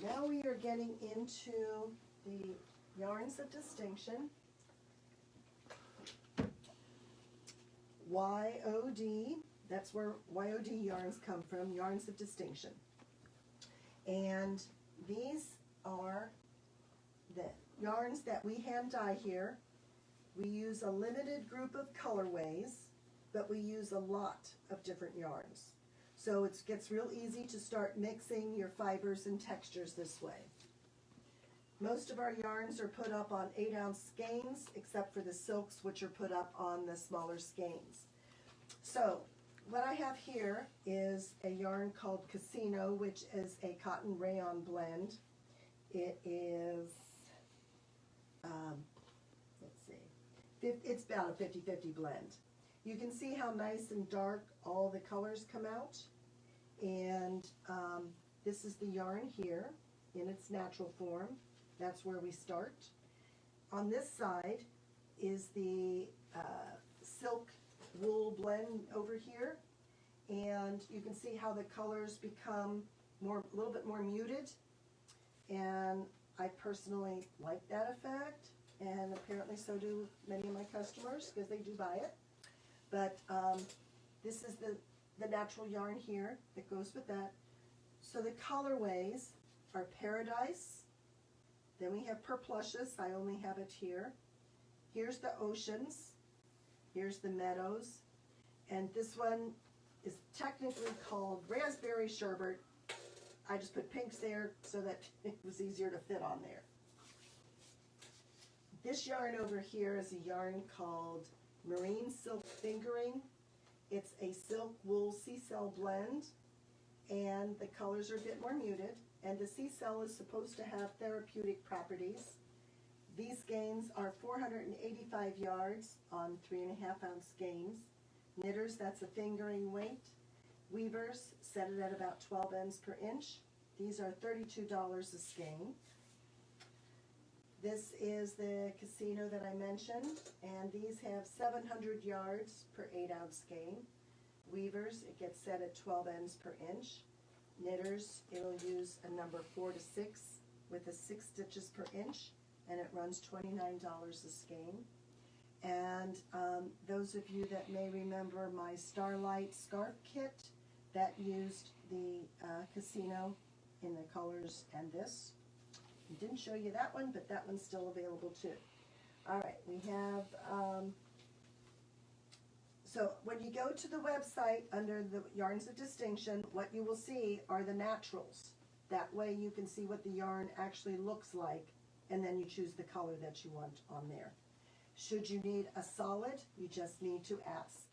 Now we are getting into the yarns of distinction. YOD, that's where YOD yarns come from, yarns of distinction. And these are the yarns that we hand dye here. We use a limited group of colorways, but we use a lot of different yarns. So it gets real easy to start mixing your fibers and textures this way. Most of our yarns are put up on 8-ounce skeins, except for the silks, which are put up on the smaller skeins. So what I have here is a yarn called Casino, which is a cotton rayon blend. It is, let's see, it's about a 50-50 blend. You can see how nice and dark all the colors come out. And this is the yarn here in its natural form. That's where we start. On this side is the silk wool blend over here. And you can see how the colors become a little bit more muted. And I personally like that effect. And apparently so do many of my customers, because they do buy it. But this is the natural yarn here that goes with that. So the colorways are Paradise. Then we have Purpluscious. I only have it here. Here's the Oceans. Here's the Meadows. And this one is technically called Raspberry Sherbet. I just put pinks there so that it was easier to fit on there. This yarn over here is a yarn called Marine Silk Fingering. It's a silk wool sea-cell blend, and the colors are a bit more muted, and the sea-cell is supposed to have therapeutic properties. These skeins are 485 yards on 3.5-ounce skeins. Knitters, that's a fingering weight. Weavers set it at about 12 ends per inch. These are $32 a skein. This is the Casino that I mentioned, and these have 700 yards per 8-ounce skein. Weavers, it gets set at 12 ends per inch. Knitters, it'll use a number 4 to 6 with a 6 stitches per inch, and it runs $29 a skein. And those of you that may remember my Starlight Scarf Kit, that used the Casino in the colors and this. I didn't show you that one, but that one's still available too. All right, we have, so when you go to the website under the Yarns of Distinction, what you will see are the naturals. That way you can see what the yarn actually looks like, and then you choose the color that you want on there. Should you need a solid, you just need to ask.